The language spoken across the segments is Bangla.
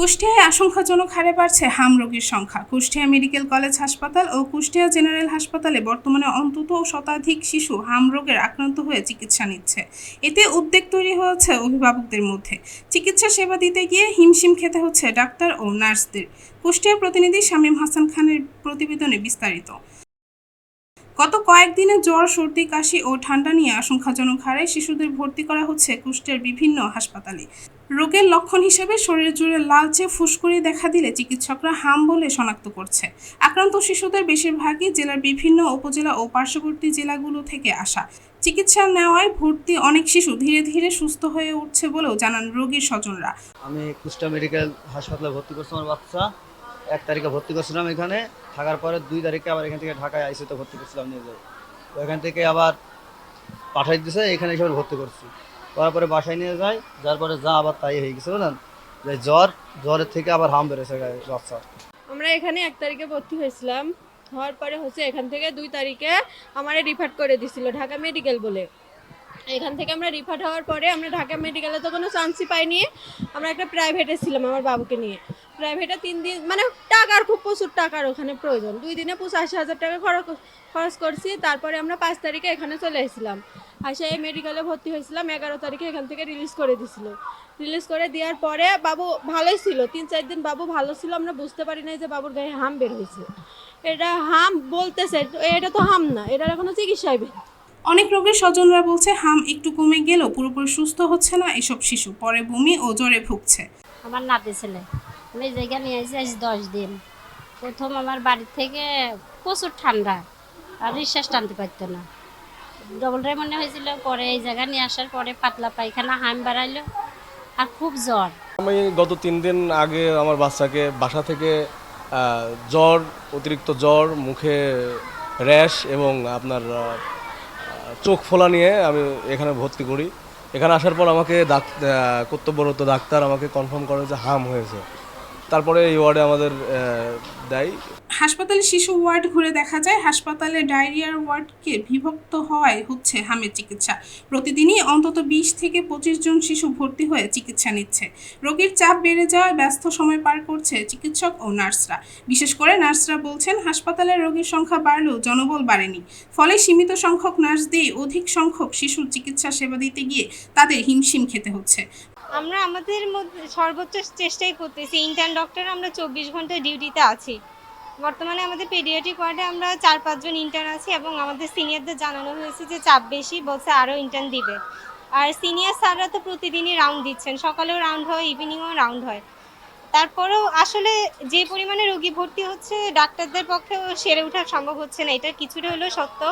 কুষ্টিয়ায় আশঙ্কাজনক হারে বাড়ছে হাম রোগীর সংখ্যা। কুষ্টিয়া মেডিকেল কলেজ হাসপাতাল ও কুষ্টিয়া জেনারেল হাসপাতালে বর্তমানে অন্তত শতাধিক শিশু হাম রোগের আক্রান্ত হয়ে চিকিৎসা নিচ্ছে। এতে উদ্বেগ তৈরি হয়েছে অভিভাবকদের মধ্যে। চিকিৎসা সেবা দিতে গিয়ে হিমশিম খেতে হচ্ছে ডাক্তার ও নার্সদের। কুষ্টিয়া প্রতিনিধি শামীম হাসান খানের প্রতিবেদনে বিস্তারিত। গত কয়েকদিনে জ্বর, সর্দি, কাশি ও ঠান্ডা নিয়ে আশঙ্কাজনক হারে শিশুদের ভর্তি করা হচ্ছে কুষ্টিয়ার বিভিন্ন হাসপাতালে। রোগের লক্ষণ হিসেবে শরীর জুড়ে লালচে ফুসকুড়ি দেখা দিলে চিকিৎসকরা হাম বলে শনাক্ত করছে। আক্রান্ত শিশুদের বেশিরভাগই জেলার বিভিন্ন উপজেলা ও পার্শ্ববর্তী জেলাগুলো থেকে আসা। চিকিৎসা নেওয়ায় ভর্তি অনেক শিশু ধীরে ধীরে সুস্থ হয়ে উঠছে বলেও জানান রোগীর স্বজনরা। আমি কুষ্টিয়া মেডিকেল হাসপাতালে ভর্তি করছি আমার বাচ্চা। 1 তারিখে ভর্তি করছিলাম এখানে, থাকার পরে 2 তারিখে আবার এখান থেকে ঢাকায় আইসিতে ভর্তি করছিলাম নিয়ে যাই। তো এখান থেকে আবার পাঠাই দিয়েছে, এখানে এসে ভর্তি করছি। করার পরে বাসায় নিয়ে যাই, যার পরে যা আবার তাই হয়ে গেছে বুঝলেন, যে জ্বরের থেকে আবার হাম বেড়েছে বাচ্চা। আমরা এখানে 1 তারিখে ভর্তি হয়েছিলাম, হওয়ার পরে এখান থেকে 2 তারিখে আমারে রিফার করে দিছিল ঢাকা মেডিকেল বলে। এখান থেকে আমরা রিফার হওয়ার পরে আমরা ঢাকা মেডিকেলে তো কোনো চান্সই পাইনি। আমরা একটা প্রাইভেটে ছিলাম আমার বাবুকে নিয়ে। প্রাইভেটে 3 দিন মানে টাকার খুব প্রচুর টাকার ওখানে প্রয়োজন। 2 দিনে 85,000 টাকা খরচ করছি। তারপরে আমরা 5 তারিখে এখানে চলে এসেছিলাম। আসে এই মেডিকেলে ভর্তি হয়েছিলাম। 11 তারিখে এখান থেকে রিলিজ করে দিছিল। রিলিজ করে দেওয়ার পরে বাবু ভালোই ছিল, 3-4 দিন বাবু ভালো ছিল। আমরা বুঝতে পারি নাই যে বাবুর গায়ে হাম বের হয়েছে। এটা হাম বলতেছে, এটা তো হাম না, এটার এখনো চিকিৎসায় বের। অনেক রোগীর স্বজনরা বলছে হাম একটু কমে গেলেও পুরোপুরি সুস্থ হচ্ছে না এসব শিশু, পরে বমি ও জ্বরে ভুগছে। আমার নাতি ছেলে, আমি জায়গা নিয়ে আসি আজ 10 দিন। প্রথম আমার বাড়ির থেকে প্রচুর ঠান্ডা, আর নিঃশ্বাস টানতে পারতো না, ডবল মনে হয়েছিল। পরে এই জায়গা নিয়ে আসার পরে পাতলা পায়খানা, হাম বাড়াইলো আর খুব জ্বর। আমি গত 3 দিন আগে আমার বাচ্চাকে বাসা থেকে জ্বর, অতিরিক্ত জ্বর, মুখে র্যাশ এবং আপনার চোখ ফোলা নিয়ে আমি এখানে ভর্তি করি। এখানে আসার পর আমাকে কর্তব্যরত ডাক্তার আমাকে কনফার্ম করে যে হাম হয়েছে। তারপরে এই ওয়ার্ডে আমাদের দেয়। হাসপাতালে শিশু ওয়ার্ড ঘুরে দেখা যায় হাসপাতালে ডায়রিয়ার ওয়ার্ডকে বিভক্ত হওয়ায় হচ্ছে হামের চিকিৎসা। প্রতিদিনই অন্তত 20 থেকে 25 জন শিশু ভর্তি হয়ে চিকিৎসা নিচ্ছে। রোগীর চাপ বেড়ে যাওয়ায় ব্যস্ত সময় পার করছে চিকিৎসক ও নার্সরা। বিশেষ করে নার্সরা বলছেন হাসপাতালে রোগীর সংখ্যা বাড়লেও জনবল বাড়েনি। ফলে সীমিত সংখ্যক নার্স দিয়ে অধিক সংখ্যক শিশুর চিকিৎসা সেবা দিতে গিয়ে তাদের হিমশিম খেতে হচ্ছে। আমরা আমাদের মধ্যে সর্বোচ্চ চেষ্টাই করতেছি। ইন্টার্ন ডক্টর আমরা 24 ঘন্টা ডিউটিতে আছি। বর্তমানে আমাদের পেডিয়াট্রিক ওয়ার্ডে আমরা 4-5 জন ইন্টার্ন আছি এবং আমাদের সিনিয়রদের জানানো হয়েছে যে চাপ বেশি, বলছে আরও ইন্টার্ন দিবে। আর সিনিয়র স্যাররা তো প্রতিদিনই রাউন্ড দিচ্ছেন, সকালেও রাউন্ড হয়, ইভিনিংও রাউন্ড হয়। তারপরেও আসলে যে পরিমাণে রোগী ভর্তি হচ্ছে ডাক্তারদের পক্ষেও সেরে ওঠা সম্ভব হচ্ছে না, এটা কিছুটা হলেও সত্য।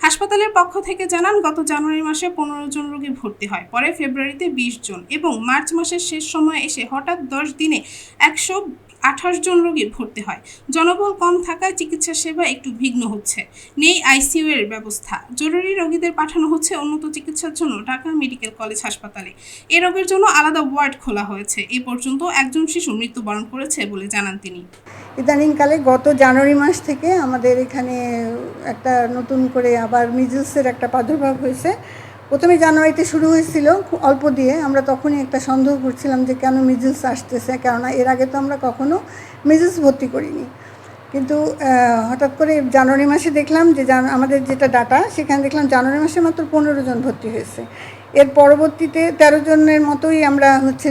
হাসপাতালের পক্ষ থেকে জানান গত জানুয়ারি মাসে 15 জন রোগী ভর্তি হয়, পরে ফেব্রুয়ারিতে 20 জন এবং মার্চ মাসের শেষ সময়ে এসে হঠাৎ 10 দিনে 128 জন রোগী ভর্তি হয়। জনবল কম থাকায় চিকিৎসা সেবা একটু বিঘ্ন হচ্ছে। নেই আইসিইউ এর ব্যবস্থা। জরুরি রোগীদের পাঠানো হচ্ছে উন্নত চিকিৎসার জন্য ঢাকা মেডিকেল কলেজ হাসপাতালে। এ রোগের জন্য আলাদা ওয়ার্ড খোলা হয়েছে। এ পর্যন্ত একজন শিশু মৃত্যুবরণ করেছে বলে জানান তিনি। ইদানিংকালে গত জানুয়ারি মাস থেকে আমাদের এখানে একটা নতুন করে আবার মিজলসের একটা প্রাদুর্ভাব হয়েছে। প্রথমে জানুয়ারিতে শুরু হয়েছিল অল্প দিয়ে, আমরা তখনই একটা সন্দেহ করছিলাম যে কেন মিজলস আসতেছে, কেননা এর আগে তো আমরা কখনো মিজলস ভর্তি করিনি। কিন্তু হঠাৎ করে জানুয়ারি মাসে দেখলাম যে আমাদের যেটা ডাটা, সেখানে দেখলাম জানুয়ারি মাসে মাত্র 15 জন ভর্তি হয়েছে। এর পরবর্তীতে 13 জনের মতোই আমরা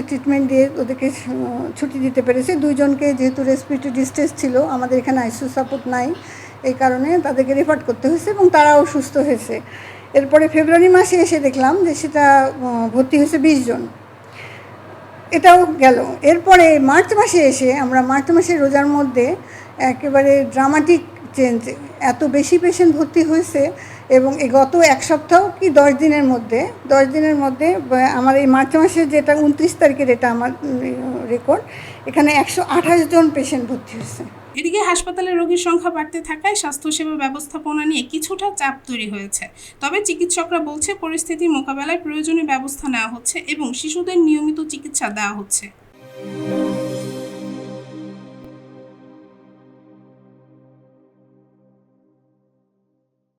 ট্রিটমেন্ট দিয়ে ওদেরকে ছুটি দিতে পেরেছি। 2 জনকে যেহেতু রেসপিরেটরি ডিস্ট্রেস ছিল, আমাদের এখানে আইসিইউ সাপোর্ট নাই, এই কারণে তাদেরকে রেফার করতে হয়েছে এবং তারাও সুস্থ হয়েছে। এরপরে ফেব্রুয়ারি মাসে এসে দেখলাম যে সেটা ভর্তি হয়েছে 20 জন, এটাও গেল। এরপরে মার্চ মাসে এসে আমরা মার্চ মাসে রোজার মধ্যে একেবারে ড্রামাটিক চেঞ্জ, এত বেশি পেশেন্ট ভর্তি হয়েছে এবং এই গত 1 সপ্তাহ কি 10 দিনের মধ্যে আমার এই মার্চ মাসের যেটা 29 তারিখের এটা আমার রেকর্ড, এখানে 128 জন পেশেন্ট ভর্তি হয়েছে। এদিকে হাসপাতালে রোগীর সংখ্যা বাড়তে থাকায় স্বাস্থ্যসেবা ব্যবস্থাপনা নিয়ে কিছুটা চাপ তৈরি হয়েছে। তবে চিকিৎসকরা বলছে পরিস্থিতি মোকাবেলায় প্রয়োজনীয় ব্যবস্থা নেওয়া হচ্ছে এবং শিশুদের নিয়মিত চিকিৎসা দেওয়া হচ্ছে।